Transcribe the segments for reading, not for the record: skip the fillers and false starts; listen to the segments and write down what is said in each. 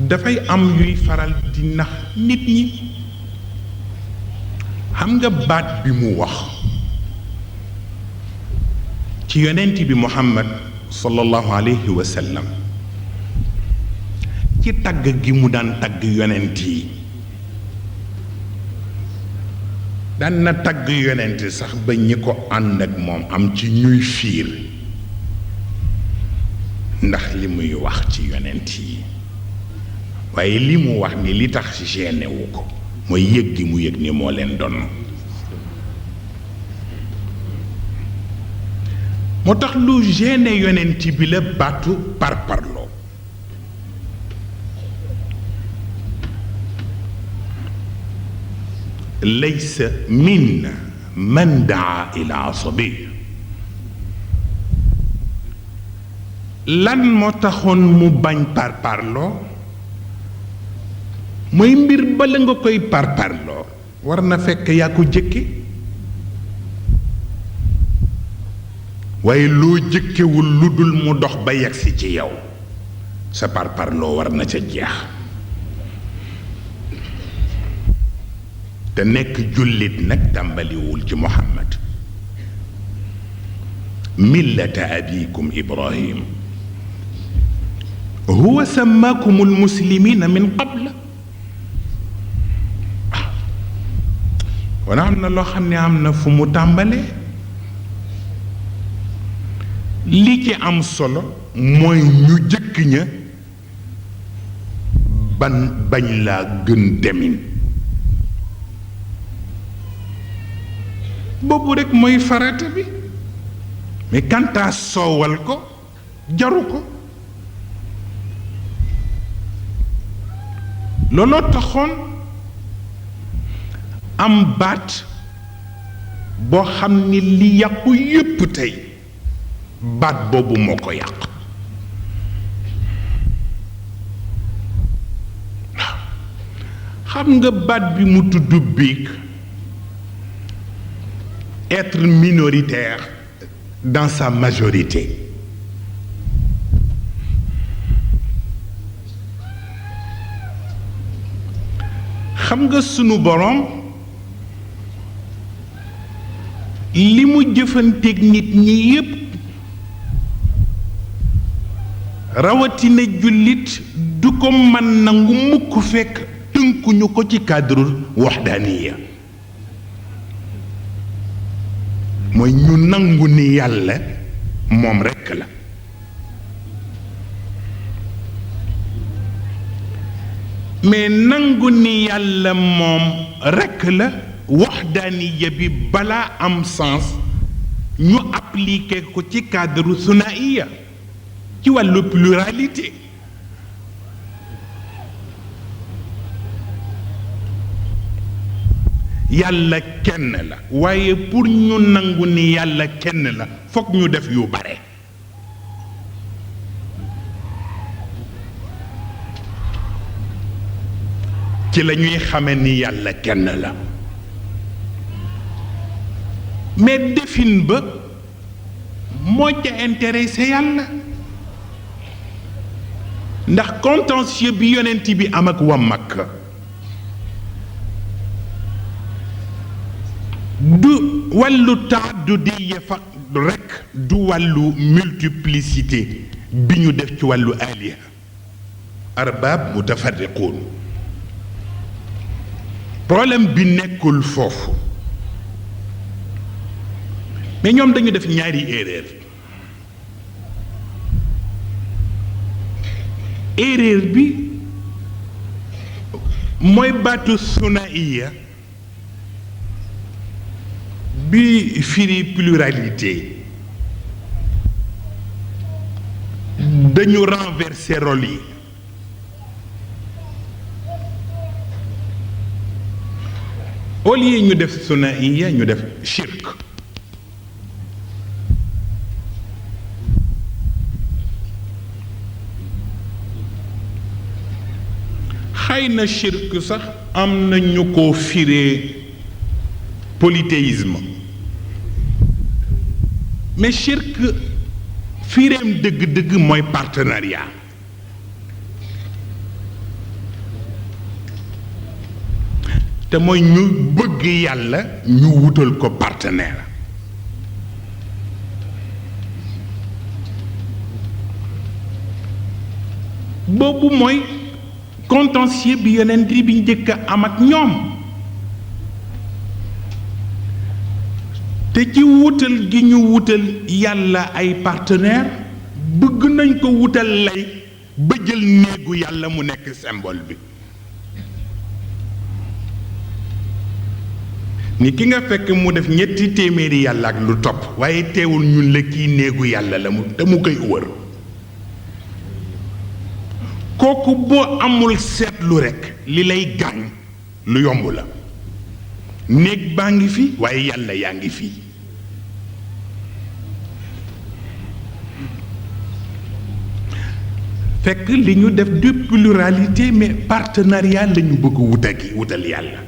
dafay am yuy faral di nax nit ñi. xam nga baat bi mu wax ci yonent bi Muhammad sallallahu alayhi wa sallam ci tagg gi mu daan tagg yonent yi daan na tagg yonent sax ba ñi ko ànd ak moom am ci ñuy fiir ndax li muy wax ci yonent yi waaye li mu wax ni li tax gêné wu ko mooy yëg gi mu yëg ni moo leen doon moo tax lu gêné yonent bi la baatu parparloo laysa minna man daa ila asabi lan moo taxoon mu bañ parparloo mooy mbir bala nga koy parparloo war na fekk yaa ko jëkke waaye loo jëkkewul lu dul mu dox ba yegsi ci yow sa parparloo war na ca jeex te nekk jullit nag tàmbaliwul ci Muhammad millata abikum Ibrahim huwa sammakum almuslimina min qabl wana am na loo xam ne am na fu mu tàmbalee li ci am solo mooy ñu jëkk ña bañ laa gën demin boobu rekk mooy farata bi mais kantaa soowal ko jaru ko looloo taxoon am baat boo xam ni li yàqu yépp tey baat boobu moo ko yàq xam nga baat bi mu tudd biig être minoritaire dans sa majorité xam nga sunu boroom li mu jëfanteeg nit ñi yépp rawatina jullit du ko mën nangu mukk fekk tënkuñu ko ci cadre waxdaaniya mooy ñu nangu ni yàlla moom rekk la mais nangu ni yàlla moom rekk la waxdaaniya bi balaa am sens ñu appliqué ko ci cadre sunaiya ci wàllu pluralité yàlla kenn la waaye pour ñu nangu ni yàlla kenn la fokk ñu def yu bare ci la ñuy xame ni yàlla kenn la mais defin ba moo ca intéressé yàlla ndax contentieux bi yonent bi am ak waa Makka du wàllu taaddudi fa rekk du wàllu multiplicité bi ñu def ci wàllu aliha arbaab mutafarriquun problème bi nekkul foofu mais ñoom dañu def ñaari erreur bi mooy baatu sunaiya bi firi pluralité dañu renverser rôle yi au lieu ñu def sunaiya ñu def shirk xëy na shirk sax am na ñu ko firee polythéisme mais shirk fireem dëgg-dëgg mooy partenariat te mooy ñu bëgg yàlla ñu wutal ko partenaire boobu mooy contentieux bi yonent bi njëkk a am ak ñoom te ci wutal gi ñu wutal yàlla ay partenaire bëgg nañ ko wutal lay ba jël néegu yàlla mu nekk symbole bi ni ki nga fekk mu def ñetti téeméeri yàlla ak lu topp waaye teewul ñun la kii néegu yàlla la mu te mu koy wër kooku boo amul seetlu rekk li lay gaañ lu yomb la néeg baa ngi fi waaye yàlla yaa ngi fi fekk li ñu def de pluralité mais partenariat la ñu bëgg wutal yàlla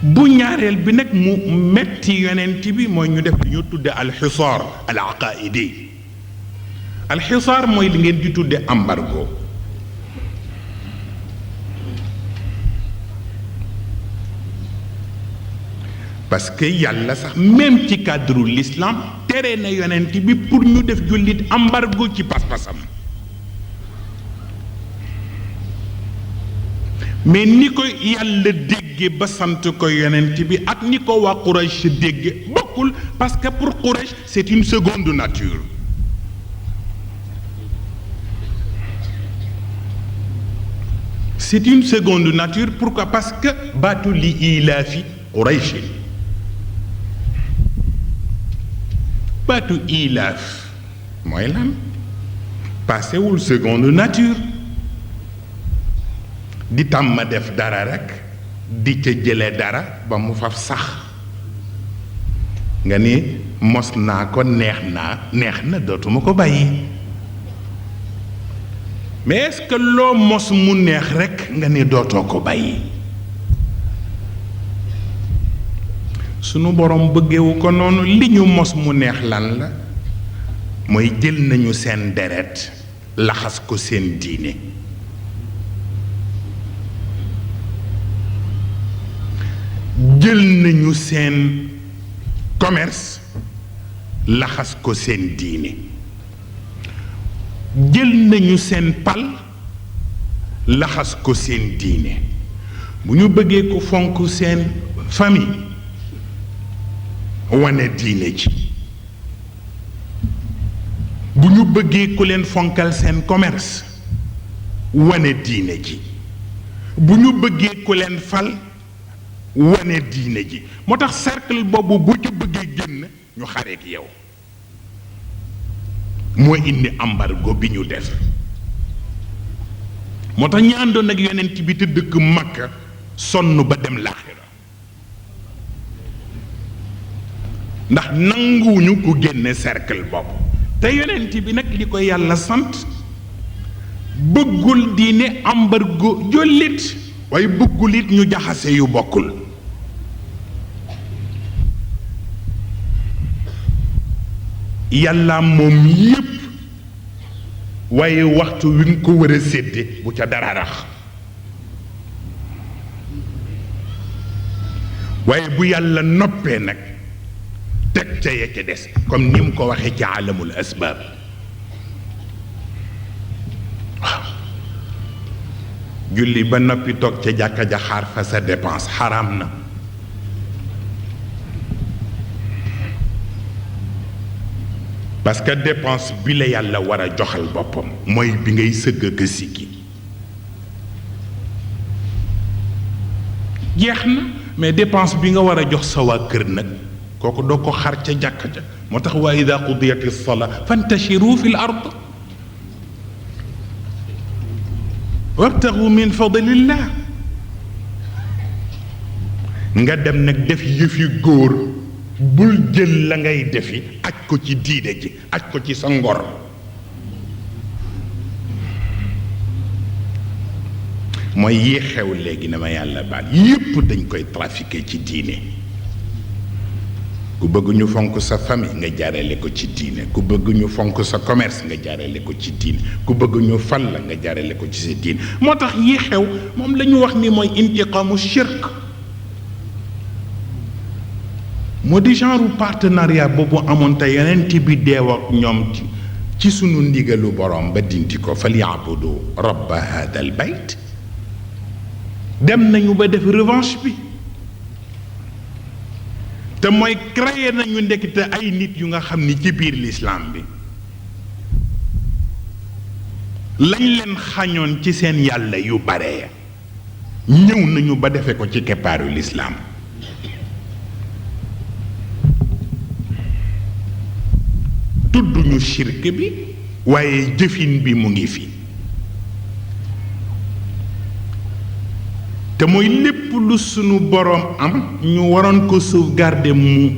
bu ñaareel bi nag mu metti yonent bi mooy ñu def li ñu tudde alxisaar al aqaidi alxisaar mooy li ngeen di tudde embargo parce que yàlla sax même ci cadre l'islam tere na yonent bi pour ñu def jullit embargo ci pas-pasam mais ni ko yàlla dégge ba sant ko yonent bi ak ni ko waa Quraysh dégge bokkul parce que pour Quraysh c'est une seconde nature c'est une seconde nature pourquoi parce que baatu li ilaafi Quraysh baatu ilaaf mooy lan passewul seconde nature di tàmm def dara rekk di ca jële dara ba mu faf sax nga ni mos naa ko neex na dootuma ko bàyyi mais est-ce que loo mos mu neex rekk nga ni dootoo ko bàyyi sunu borom bëggewu ko noonu li ñu mos mu neex lan la mooy jël nañu seen deret laxas ko seen diine jël nañu seen commerce laxas ko seen diine jël nañu seen pal laxas ko seen diine bu ñu bëggee ko fonk seen famille wane diine ji bu ñu bëggee ku leen fonkal seen commerce wane diine ji bu ñu bëggee ku leen fal wane diine ji moo tax cercle boobu bu ci bëggee génn ñu xareek yow moo indi embargo bi ñu def moo tax ñu àndoon ak yonent bi te dëkk Makka sonn ba dem laaxira ndax nanguwuñu ku génne cercle boobu te yonent bi nag li ko yàlla sant bëggul diine embargo jullit waaye bëggul it ñu jaxase yu bokkul yàlla moom yépp waaye waxtu wi nga ko war a sédde bu ca dara rax waaye bu yàlla noppee nag teg ca ya ca des comme ni mu ko waxee ci alamul asbaab waaw julli ba noppi toog ca jàkka ja xaar fa sa dépense xaraam na parce que dépense bi la yàlla war a joxal boppam mooy bi ngay sëgg ak siggi jeex na mais dépense bi nga war a jox sa waa kër nag kooku doo ko xar ca jàkka ja moo tax wa ida qudiyati salaa fantashiru fi l ard wabtagu min fadlillah nga dem nag def yëfi góor bul jël la ngay defi aj ko ci diine ji aj ko ci sa ngor mooy yi xew léegi na ma yàlla baal yépp dañ koy trafiqué ci diine ku bëgg ñu fonk sa famille nga jaarale ko ci diine ku bëgg ñu fonk sa commerce nga jaarale ko ci diine ku bëgg ñu fal la nga jaarale ko ci sa diine moo tax yi xew moom la ñu wax ni mooy intiqaamu shirk moo di genre partenariat boobu amoon te yeneen bi deew ak ñoom ci sunu ndigalu borom ba dindi ko fal yaabudu rabba hada al bayt dem nañu ba def revanche bi te mooy créer nañu ndekete ay nit yu nga xam ni ci biir l'islam bi lañ leen xañoon ci seen yàlla yu bare ñëw nañu ba defe ko ci keppaaru l'islam tudduñu shirk bi waaye jëfin bi mu ngi fi te mooy lépp lu sunu boroom am ñu waroon ko sauvegarder mu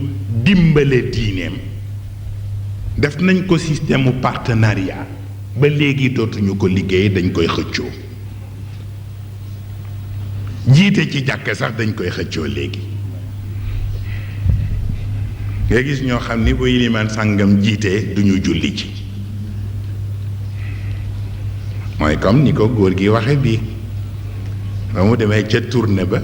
dimbale diineem def nañ ko système mu partenariat ba léegi dootuñu ko liggéey dañ koy xëccoo jiite ci jàkk sax dañ koy xëccoo léegi nga gis ñoo xam ni bu ilimaan sàngam jiitee duñu julli ci mooy comme ni ko góor gi waxe bii ba mu demee ca tournée ba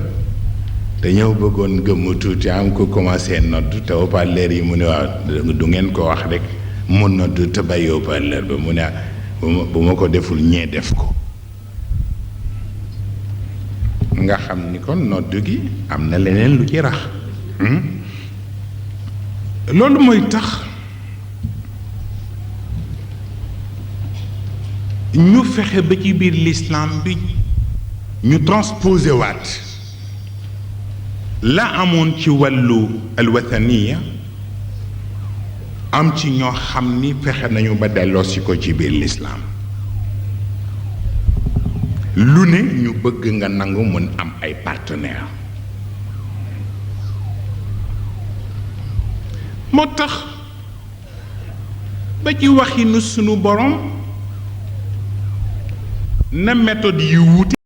te ñëw bëggoon gëmm tuuti am ko commencé nodd te haut-parleur yi mu ne waaw du ngeen ko wax rek mu nodd te bàyyi haut-parleur ba mu ne bu ma ko deful ñee def ko nga xam ni kon nodd gi am na leneen lu ci rax loolu mooy tax ñu fexe ba ci biir l'islam bi ñu transposé waat la amoon ci wàllu alwathaniya am ci ñoo xam ni fexe nañu ba delloosi ko ci biir l'islam lu ne ñu bëgg nga nangu mun am ay partenaires moo tax ba ci waxinu sunu borom na méthode yi wuute